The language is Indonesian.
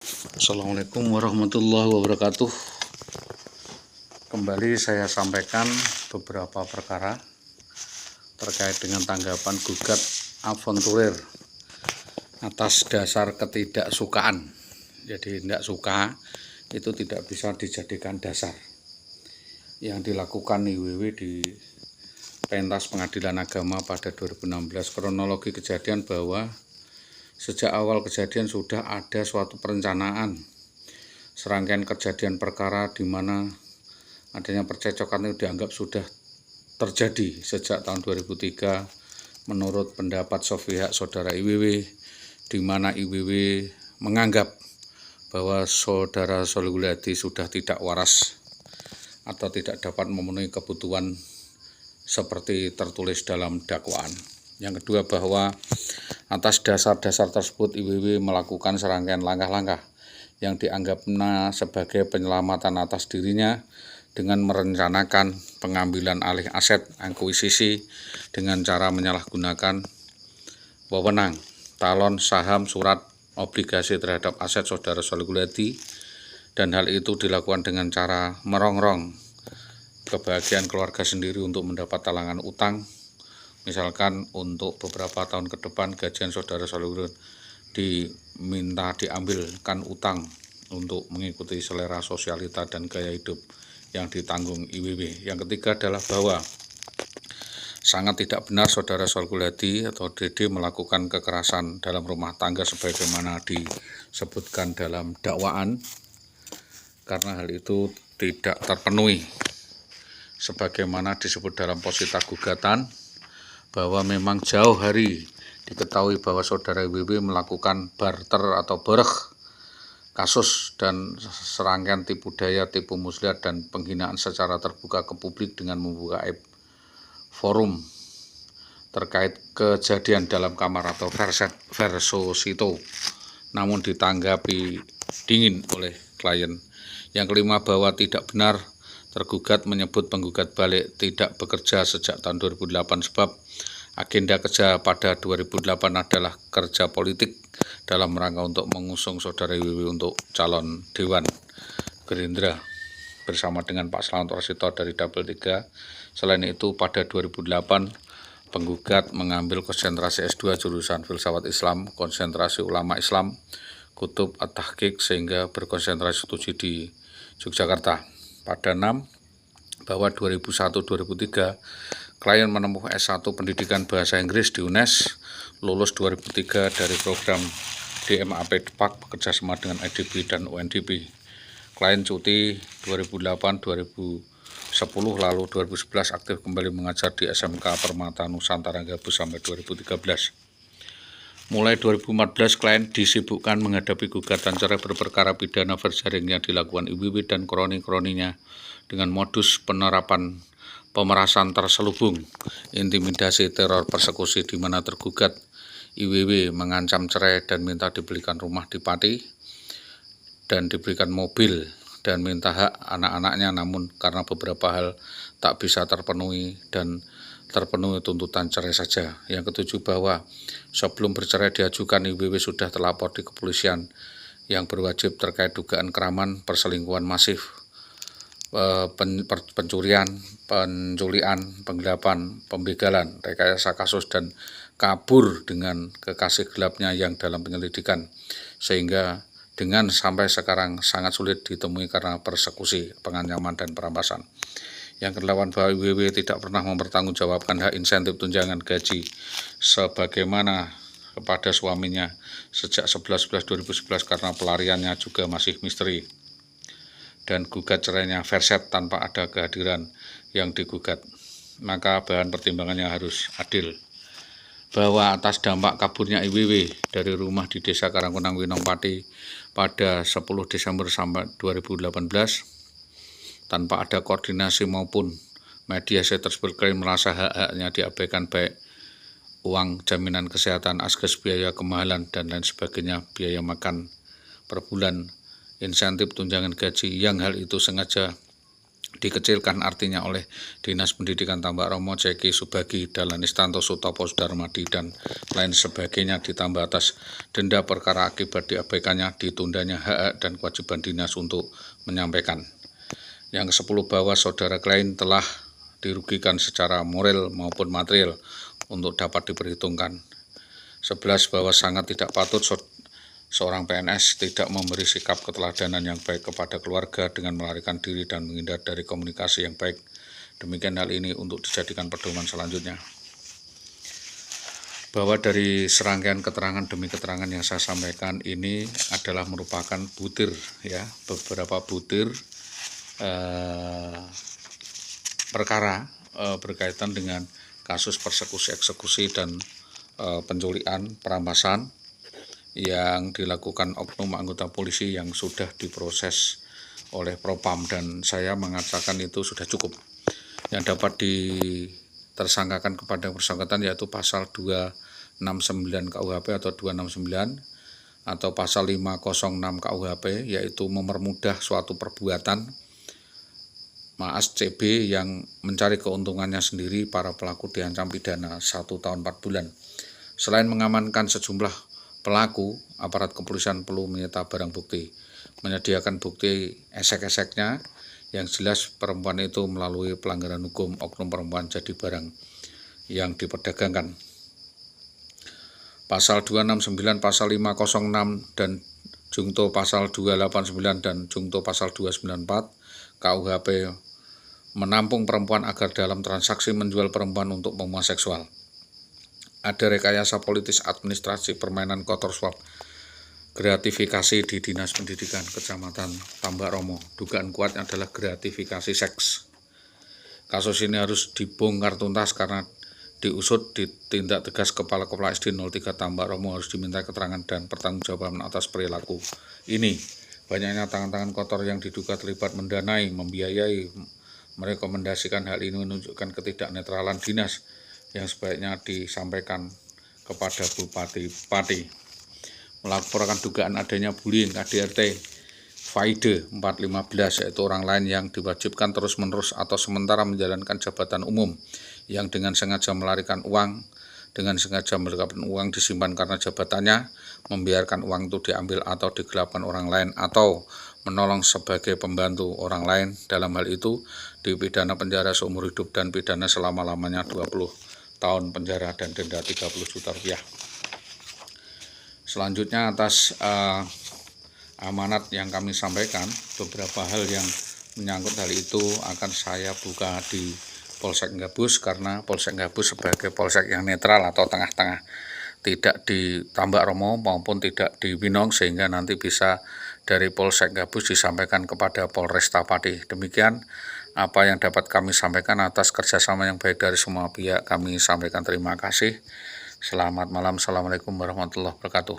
Assalamualaikum warahmatullahi wabarakatuh. Kembali saya sampaikan beberapa perkara terkait dengan tanggapan gugat aventurir atas dasar ketidaksukaan. Jadi tidak suka itu tidak bisa dijadikan dasar. Yang dilakukan IWW di pentas pengadilan agama pada 2016, kronologi kejadian bahwa sejak awal kejadian sudah ada suatu perencanaan serangkaian kejadian perkara di mana adanya percecokan itu dianggap sudah terjadi sejak tahun 2003 menurut pendapat sepihak saudara IWW, di mana IWW menganggap bahwa saudara Sholihul Hadi sudah tidak waras atau tidak dapat memenuhi kebutuhan seperti tertulis dalam dakwaan. Yang kedua, bahwa atas dasar-dasar tersebut IWW melakukan serangkaian langkah-langkah yang dianggapnya sebagai penyelamatan atas dirinya dengan merencanakan pengambilan alih aset akuisisi dengan cara menyalahgunakan wewenang talon saham surat obligasi terhadap aset saudara Sholihul Hadi, dan hal itu dilakukan dengan cara merongrong kebahagiaan keluarga sendiri untuk mendapat talangan utang. Misalkan untuk beberapa tahun ke depan gajian saudara Sholihul diminta diambilkan utang untuk mengikuti selera sosialita dan gaya hidup yang ditanggung IWW. Yang ketiga adalah bahwa sangat tidak benar saudara Sholihul Hadi atau DD melakukan kekerasan dalam rumah tangga sebagaimana disebutkan dalam dakwaan, karena hal itu tidak terpenuhi sebagaimana disebut dalam posita gugatan, bahwa memang jauh hari diketahui bahwa saudara IWW melakukan barter atau bereh kasus dan serangkaian tipu daya, tipu muslihat, dan penghinaan secara terbuka ke publik dengan membuka forum terkait kejadian dalam kamar atau versosito, namun ditanggapi dingin oleh klien. Yang kelima, bahwa tidak benar tergugat menyebut penggugat balik tidak bekerja sejak tahun 2008, sebab agenda kerja pada 2008 adalah kerja politik dalam rangka untuk mengusung saudara IWW untuk calon Dewan Gerindra bersama dengan Pak Slamet Warsito dari Dapil 3. Selain itu, pada 2008 penggugat mengambil konsentrasi S2 jurusan Filsafat Islam, konsentrasi Ulama Islam, Kutub At-Tahqiq, sehingga berkonsentrasi studi di Yogyakarta. Pada 6, bahwa 2001-2003 klien menempuh S1 Pendidikan Bahasa Inggris di UNES, lulus 2003 dari program DMAP Depak bekerja sama dengan IDB dan UNDP. Klien cuti 2008-2010, lalu 2011 aktif kembali mengajar di SMK Permata Nusantara Gabus sampai 2013. Mulai 2014 klien disibukkan menghadapi gugatan cerai berperkara pidana verjaring yang dilakukan IWW dan kroni-kroninya dengan modus penerapan pemerasan terselubung, intimidasi, teror, persekusi, di mana tergugat IWW mengancam cerai dan minta dibelikan rumah di Pati dan diberikan mobil dan minta hak anak-anaknya, namun karena beberapa hal tak bisa terpenuhi dan terpenuhi tuntutan cerai saja. Yang ketujuh, bahwa sebelum bercerai diajukan IWW sudah terlapor di kepolisian yang berwajib terkait dugaan keraman, perselingkuhan masif, pencurian, penculian, penggelapan, pembegalan, rekayasa kasus, dan kabur dengan kekasih gelapnya yang dalam penyelidikan, sehingga dengan sampai sekarang sangat sulit ditemui karena persekusi, pengancaman, dan perampasan. Yang ke-8, bahwa IWW tidak pernah mempertanggungjawabkan hak insentif tunjangan gaji sebagaimana kepada suaminya sejak 11/11/2011 karena pelariannya juga masih misteri, dan gugat cerainya verset tanpa ada kehadiran yang digugat, maka bahan pertimbangannya harus adil. Bahwa atas dampak kaburnya IWW dari rumah di Desa Karangkunang Winong Pati pada 10 Desember sampai 2018 tanpa ada koordinasi maupun mediasi tersebut, klien merasa hak-haknya diabaikan, baik uang jaminan kesehatan, asges, biaya kemahalan, dan lain sebagainya, biaya makan per bulan, insentif tunjangan gaji, yang hal itu sengaja dikecilkan artinya oleh Dinas Pendidikan Tambak Romo, Ceki Subagi, Dahlan Istanto, Sutopo, Sudarmadi, dan lain sebagainya, ditambah atas denda perkara akibat diabaikannya, ditundanya hak dan kewajiban dinas untuk menyampaikan. Yang ke-10, bahwa saudara klien telah dirugikan secara moral maupun material untuk dapat diperhitungkan. 11, bahwa sangat tidak patut seorang PNS tidak memberi sikap keteladanan yang baik kepada keluarga dengan melarikan diri dan menghindar dari komunikasi yang baik. Demikian hal ini untuk dijadikan pedoman selanjutnya. Bahwa dari serangkaian keterangan demi keterangan yang saya sampaikan ini adalah merupakan butir, ya, beberapa butir perkara berkaitan dengan kasus persekusi, eksekusi, dan penculikan, perampasan yang dilakukan oknum anggota polisi yang sudah diproses oleh Propam, dan saya mengatakan itu sudah cukup. Yang dapat ditersangkakan kepada bersangkutan yaitu pasal 269 KUHP atau 269 atau pasal 506 KUHP, yaitu mempermudah suatu perbuatan Maas CB yang mencari keuntungannya sendiri. Para pelaku diancam pidana 1 tahun 4 bulan. Selain mengamankan sejumlah pelaku, aparat kepolisian perlu menyita barang bukti, menyediakan bukti esek-eseknya yang jelas perempuan itu melalui pelanggaran hukum oknum perempuan jadi barang yang diperdagangkan. Pasal 269, pasal 506 dan jungto pasal 289 dan jungto pasal 294 KUHP menampung perempuan agar dalam transaksi menjual perempuan untuk pemuas seksual. Ada rekayasa politis, administrasi, permainan kotor, suap, gratifikasi di Dinas Pendidikan Kecamatan Tambak Romo. Dugaan kuatnya adalah gratifikasi seks. Kasus ini harus dibongkar tuntas karena diusut, ditindak tegas. Kepala SD 03 Tambak Romo harus diminta keterangan dan pertanggungjawaban atas perilaku ini. Banyaknya tangan-tangan kotor yang diduga terlibat mendanai, membiayai, merekomendasikan hal ini menunjukkan ketidaknetralan dinas yang sebaiknya disampaikan kepada Bupati. Melaporkan dugaan adanya bullying KDRT Faide 415, yaitu orang lain yang diwajibkan terus-menerus atau sementara menjalankan jabatan umum yang dengan sengaja melarikan uang, disimpan karena jabatannya, membiarkan uang itu diambil atau digelapkan orang lain, atau menolong sebagai pembantu orang lain. Dalam hal itu dipidana penjara seumur hidup dan pidana selama-lamanya 20 tahun penjara dan denda 30 juta rupiah. Selanjutnya atas amanat yang kami sampaikan, beberapa hal yang menyangkut hal itu akan saya buka di Polsek Gabus, karena Polsek Gabus sebagai polsek yang netral atau tengah-tengah, tidak di Tambak Romo maupun tidak di Winong, sehingga nanti bisa dari Polsek Gabus disampaikan kepada Polresta Pati. Demikian apa yang dapat kami sampaikan. Atas kerjasama yang baik dari semua pihak kami sampaikan terima kasih. Selamat malam. Assalamualaikum warahmatullahi wabarakatuh.